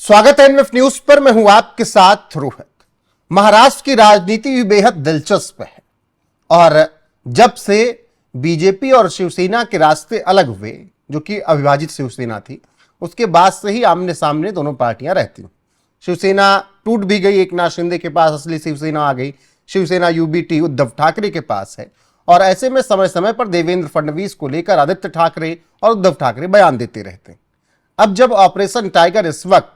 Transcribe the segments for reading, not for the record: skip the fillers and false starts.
स्वागत है NF news पर। मैं हूं आपके साथ रोहित। महाराष्ट्र की राजनीति भी बेहद दिलचस्प है और जब से बीजेपी और शिवसेना के रास्ते अलग हुए, जो कि अविभाजित शिवसेना थी, उसके बाद से ही आमने सामने दोनों पार्टियां रहती। शिवसेना टूट भी गई, एकनाथ शिंदे के पास असली शिवसेना आ गई। शिवसेना यूबीटी उद्धव ठाकरे के पास है और ऐसे में समय समय पर देवेंद्र फडणवीस को लेकर आदित्य ठाकरे और उद्धव ठाकरे बयान देते रहते हैं। अब जब ऑपरेशन टाइगर इस वक्त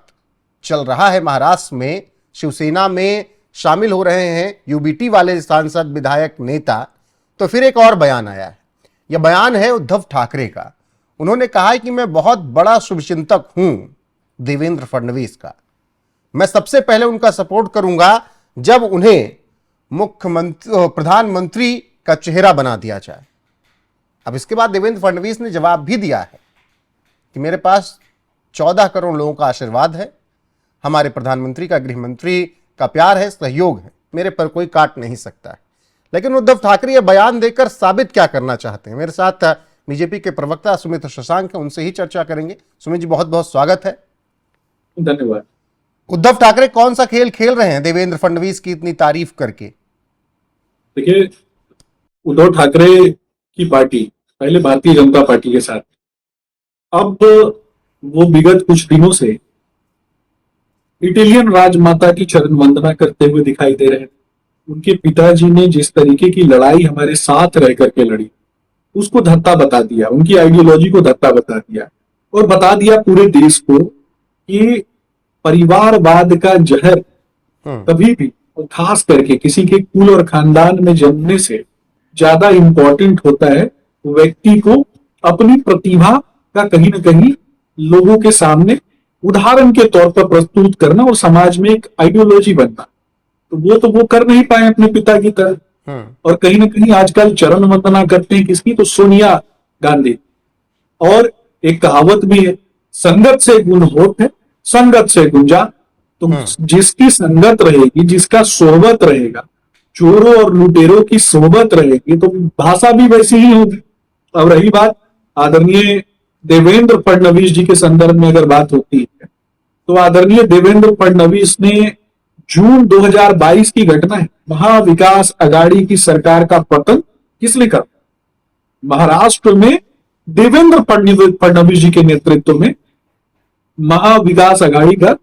चल रहा है, महाराष्ट्र में शिवसेना में शामिल हो रहे हैं यूबीटी वाले सांसद, विधायक, नेता, तो फिर एक और बयान आया है। यह बयान है उद्धव ठाकरे का। उन्होंने कहा है कि मैं बहुत बड़ा शुभचिंतक हूं देवेंद्र फडणवीस का। मैं सबसे पहले उनका सपोर्ट करूंगा जब उन्हें मुख्यमंत्री, प्रधानमंत्री का चेहरा बना दिया जाए। अब इसके बाद देवेंद्र फडणवीस ने जवाब भी दिया है कि मेरे पास 14 करोड़ लोगों का आशीर्वाद है, हमारे प्रधानमंत्री का, गृह मंत्री का प्यार है, सहयोग है, मेरे पर कोई काट नहीं सकता है। लेकिन उद्धव ठाकरे यह बयान देकर साबित क्या करना चाहते हैं? मेरे साथ बीजेपी के प्रवक्ता सुमित शशांक हैं, उनसे ही चर्चा करेंगे। सुमित जी, बहुत बहुत स्वागत है। धन्यवाद। उद्धव ठाकरे कौन सा खेल खेल रहे हैं देवेंद्र फडणवीस की इतनी तारीफ करके? देखिए, उद्धव ठाकरे की पार्टी पहले भारतीय जनता पार्टी के साथ, अब वो विगत कुछ दिनों से इटालियन राजमाता की चरण वंदना करते हुए दिखाई दे रहे हैं। उनके पिताजी ने जिस तरीके की लड़ाई हमारे साथ रह करके लड़ी, उसको धत्ता बता दिया, उनकी आइडियोलॉजी को धत्ता बता दिया और बता दिया पूरे देश को कि परिवारवाद का जहर कभी भी, और खास करके किसी के कुल और खानदान में जन्मने से ज्यादा इंपॉर्टेंट होता है व्यक्ति को अपनी प्रतिभा का कहीं ना कहीं लोगों के सामने उदाहरण के तौर पर प्रस्तुत करना और समाज में एक आइडियोलॉजी बनना। तो वो कर नहीं पाए अपने पिता की तरह। और कहीं ना कहीं आजकल चरण वंदना करते हैं किसकी? तो सोनिया गांधी। और एक कहावत भी है, संगत से गुण होत है, संगत से गुंजा। तो जिसकी संगत रहेगी, जिसका सोहबत रहेगा, चोरों और लुटेरों की सोहबत रहेगी, तो भाषा भी वैसी ही होगी। अब रही बात आदरणीय देवेंद्र फडणवीस जी के संदर्भ में अगर बात होती है, तो आदरणीय देवेंद्र फडणवीस ने जून 2022 की घटना है, महाविकास आघाड़ी की सरकार का पतन किसने करा? महाराष्ट्र में देवेंद्र फडणवीस जी के नेतृत्व में महाविकास आघाड़ी का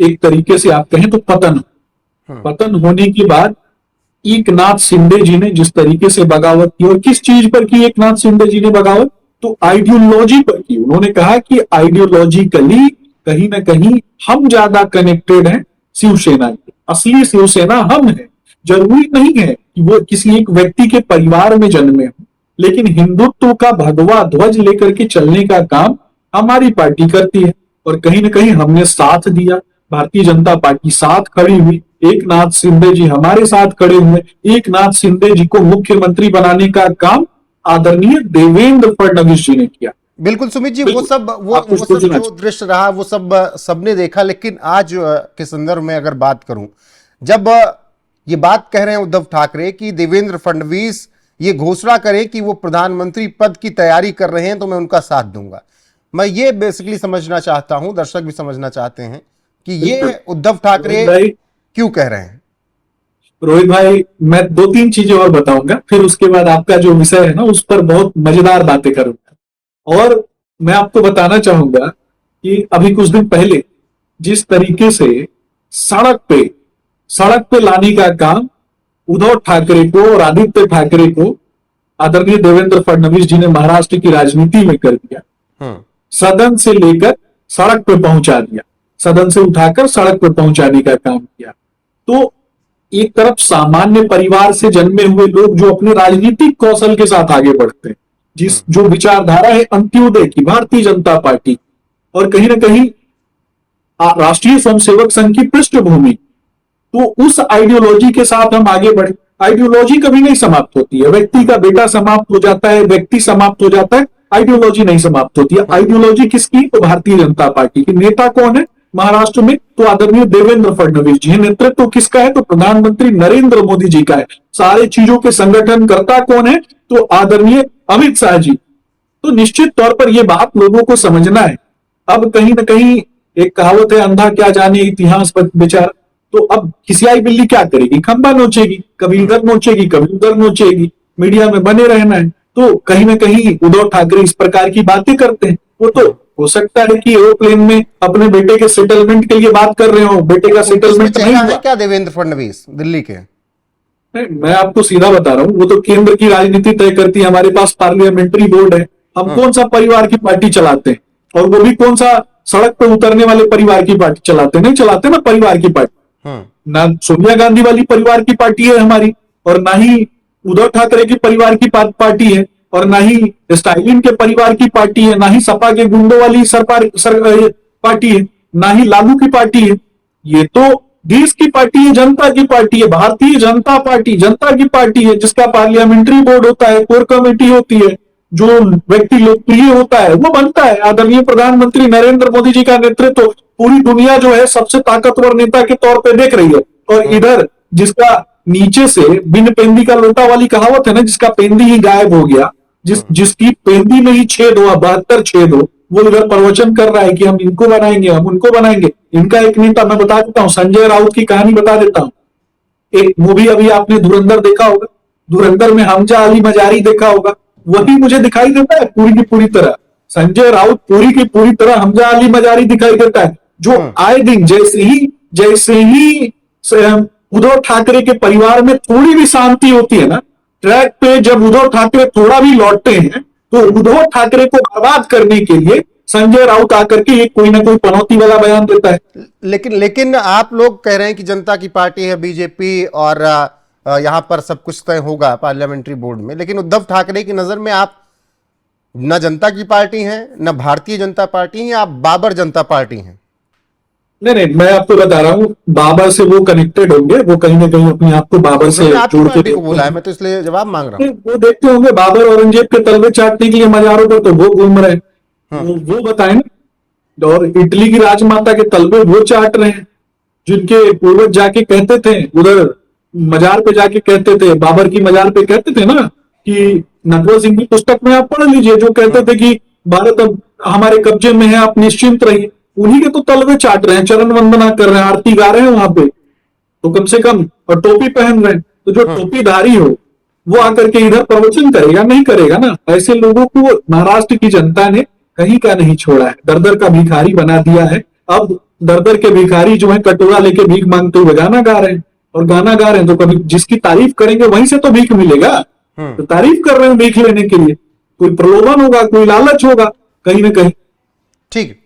एक तरीके से आप कहें तो पतन होने के बाद एकनाथ शिंदे जी ने जिस तरीके से बगावत की, और किस चीज पर की एकनाथ शिंदे जी ने बगावत? तो आइडियोलॉजी पर की। उन्होंने कहा कि आइडियोलॉजिकली कहीं ना कहीं हम ज्यादा कनेक्टेड हैं शिवसेना की, असली शिवसेना हम हैं। जरूरी नहीं है कि वो किसी एक व्यक्ति के परिवार में जन्मे हो, लेकिन हिंदुत्व का भगवा ध्वज लेकर के चलने का काम हमारी पार्टी करती है। और कहीं ना कहीं हमने साथ दिया, भारतीय जनता पार्टी साथ खड़ी हुई, एकनाथ शिंदे जी हमारे साथ खड़े हुए। एकनाथ शिंदे जी को मुख्यमंत्री बनाने का काम आदरणीय देवेंद्र फडणवीस जी ने किया। बिल्कुल सुमित जी, वो सब जो दृश्य रहा वो सब सबने देखा। लेकिन आज के संदर्भ में अगर बात करूं, जब ये बात कह रहे हैं उद्धव ठाकरे कि देवेंद्र फडणवीस ये घोषणा करें कि वो प्रधानमंत्री पद की तैयारी कर रहे हैं, तो मैं उनका साथ दूंगा। मैं ये बेसिकली समझना चाहता हूं, दर्शक भी समझना चाहते हैं कि ये उद्धव ठाकरे क्यों कह रहे हैं। रोहित भाई, मैं 2-3 चीजें और बताऊंगा, फिर उसके बाद आपका जो विषय है ना उस पर बहुत मजेदार बातें करूंगा। और मैं आपको बताना चाहूंगा कि अभी कुछ दिन पहले जिस तरीके से सड़क पे लाने का काम उद्धव ठाकरे को और आदित्य ठाकरे को आदरणीय देवेंद्र फडणवीस जी ने महाराष्ट्र की राजनीति में कर दिया। सदन से लेकर सड़क पे पहुंचा दिया, सदन से उठाकर सड़क पर पहुंचाने का काम किया। तो एक तरफ सामान्य परिवार से जन्मे हुए लोग जो अपने राजनीतिक कौशल के साथ आगे बढ़ते हैं, जो विचारधारा है अंत्योदय की, भारतीय जनता पार्टी, और कहीं ना कहीं राष्ट्रीय स्वयंसेवक संघ की पृष्ठभूमि, तो उस आइडियोलॉजी के साथ हम आगे बढ़े। आइडियोलॉजी कभी नहीं समाप्त होती है। व्यक्ति का बेटा समाप्त हो जाता है, व्यक्ति समाप्त हो जाता है, आइडियोलॉजी नहीं समाप्त होती है। आइडियोलॉजी किसकी? तो भारतीय जनता पार्टी की। नेता कौन है महाराष्ट्र में? तो आदरणीय देवेंद्र फडणवीस जी। नेतृत्व किसका है? तो प्रधानमंत्री नरेंद्र मोदी जी का है। सारे चीजों के संगठन करता कौन है? तो आदरणीय अमित शाह जी। तो निश्चित तौर पर यह बात लोगों को समझना है। अब कहीं ना कहीं एक कहावत है, अंधा क्या जाने इतिहास बेचारा। तो अब खिसियाई बिल्ली क्या करेगी, खंबा नोचेगी, कभी इधर नोचेगी कभी उधर नोचेगी, मीडिया में बने रहना है। तो कहीं ना कहीं उद्धव ठाकरे इस प्रकार की बातें करते हैं। वो तो हो सकता है कि एरोप्लेन में अपने बेटे के सेटलमेंट के लिए बात कर रहे हो, बेटे का उनकी सेटलमेंट नहीं चेहरा है हुआ। क्या देवेंद्र फडणवीस दिल्ली के? नहीं, मैं आपको सीधा बता रहा हूँ, वो तो केंद्र की राजनीति तय करती है। हमारे पास पार्लियामेंट्री बोर्ड है, हम कौन सा परिवार की पार्टी चलाते हैं, और वो भी कौन सा सड़क पे उतरने वाले परिवार की पार्टी चलाते नहीं चलाते ना परिवार की पार्टी। ना सोनिया गांधी वाली परिवार की पार्टी है हमारी, और ना ही उद्धव ठाकरे की परिवार की पार्टी है, और ना ही स्टालिन के परिवार की पार्टी है, ना ही सपा के गुंडों वाली पार्टी है, ना ही लालू की पार्टी है। ये तो देश की पार्टी है, जनता की पार्टी है, भारतीय जनता पार्टी जनता की पार्टी है, जिसका पार्लियामेंट्री बोर्ड होता है, कोर कमेटी होती है, जो व्यक्ति लोकप्रिय होता है वो बनता है। आदरणीय प्रधानमंत्री नरेंद्र मोदी जी का नेतृत्व पूरी दुनिया जो है सबसे ताकतवर नेता के तौर पे देख रही है। और इधर जिसका नीचे से बिन पेंदी का लोटा वाली कहावत है ना, जिसका पेंदी ही गायब हो गया, जिसकी पेंदी में ही छेद हुआ, 72 छेद हो, वो इधर प्रवचन कर रहा है कि हम इनको बनाएंगे, हम उनको बनाएंगे। इनका एक नेता मैं बता देता हूं, संजय राउत की कहानी बता देता हूं। एक मूवी अभी आपने धुरंधर देखा होगा, धुरंधर में हमजा अली मजारी देखा होगा, वही मुझे दिखाई देता है पूरी की पूरी तरह। संजय राउत पूरी की पूरी तरह हमजा अली मजारी दिखाई देता है, जो आए दिन जैसे ही उद्धव ठाकरे के परिवार में थोड़ी भी शांति होती है ना, ट्रैक पे जब उद्धव ठाकरे थोड़ा भी लौटते हैं, तो उद्धव ठाकरे को बर्बाद करने के लिए संजय राउत आकर के एक कोई ना कोई पनौती वाला बयान देता है। लेकिन आप लोग कह रहे हैं कि जनता की पार्टी है बीजेपी, और यहां पर सब कुछ तय होगा पार्लियामेंट्री बोर्ड में, लेकिन उद्धव ठाकरे की नजर में आप न जनता की पार्टी हैं, न भारतीय जनता पार्टी हैं, आप बाबर जनता पार्टी हैं। नहीं, मैं आपको बता रहा हूँ, बाबर से वो कनेक्टेड होंगे, वो कहीं ना कहीं अपने आप को बाबर से जोड़ के को बोला है, मैं तो इसलिए जवाब मांग रहा हूँ। वो देखते होंगे बाबर औरंगजेब के तलवे चाटने के लिए मजारों पर तो वो घूम रहे हैं, वो बताए ना। और इटली की राजमाता के तलवे वो चाट रहे हैं, जिनके पूर्वज जाके कहते थे उधर मजार पे जाके कहते थे, बाबर की मजार पे कहते थे ना कि नटवर सिंह की पुस्तक में आप पढ़ लीजिए, जो कहते थे कि भारत अब हमारे कब्जे में है, आप निश्चिंत रहिए। उन्हीं के तो तलवे चाट रहे हैं, चरण वंदना कर रहे हैं, आरती गा रहे हैं वहां पे, तो कम से कम, और टोपी पहन रहे हैं। तो जो टोपीधारी हो वो आकर के इधर प्रवचन करेगा? नहीं करेगा ना। ऐसे लोगों को महाराष्ट्र की जनता ने कहीं का नहीं छोड़ा है, दर दर का भिखारी बना दिया है। अब दर दर के भिखारी जो है कटोरा लेके भीख मांगते हुए गाना गा रहे हैं, और गाना गा रहे हैं तो कभी जिसकी तारीफ करेंगे वहीं से तो भीख मिलेगा। तो तारीफ कर रहे हैं भीख लेने के लिए, कोई प्रलोभन होगा, कोई लालच होगा कहीं ना कहीं। ठीक,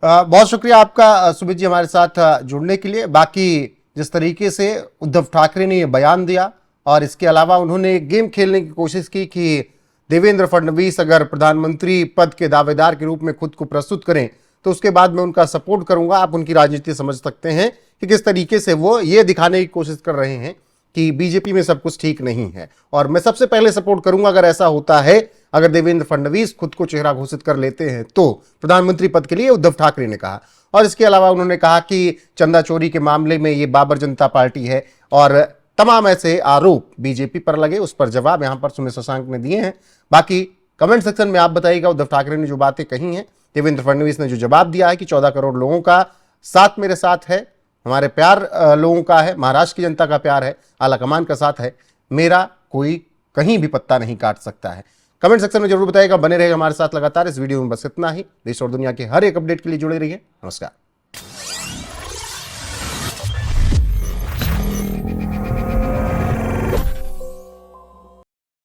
बहुत शुक्रिया आपका सुमित जी हमारे साथ जुड़ने के लिए। बाकी जिस तरीके से उद्धव ठाकरे ने ये बयान दिया, और इसके अलावा उन्होंने एक गेम खेलने की कोशिश की कि देवेंद्र फडणवीस अगर प्रधानमंत्री पद के दावेदार के रूप में खुद को प्रस्तुत करें तो उसके बाद मैं उनका सपोर्ट करूंगा। आप उनकी राजनीति समझ सकते हैं कि किस तरीके से वो ये दिखाने की कोशिश कर रहे हैं कि बीजेपी में सब कुछ ठीक नहीं है, और मैं सबसे पहले सपोर्ट करूंगा अगर ऐसा होता है, अगर देवेंद्र फडणवीस खुद को चेहरा घोषित कर लेते हैं तो प्रधानमंत्री पद के लिए, उद्धव ठाकरे ने कहा। और इसके अलावा उन्होंने कहा कि चंदा चोरी के मामले में ये बाबर जनता पार्टी है, और तमाम ऐसे आरोप बीजेपी पर लगे, उस पर जवाब यहां पर सुमित शशांक ने दिए हैं। बाकी कमेंट सेक्शन में आप बताइएगा उद्धव ठाकरे ने जो बातें कही हैं, देवेंद्र फडणवीस ने जो जवाब दिया है कि 14 करोड़ लोगों का साथ मेरे साथ है, हमारे प्यार लोगों का है, महाराष्ट्र की जनता का प्यार है, आलाकमान का साथ है, मेरा कोई कहीं भी पत्ता नहीं काट सकता है। कमेंट सेक्शन में जरूर बताइएगा। बने रहेगा हमारे साथ लगातार। इस वीडियो में बस इतना ही। देश और दुनिया के हर एक अपडेट के लिए जुड़े रहिए। नमस्कार।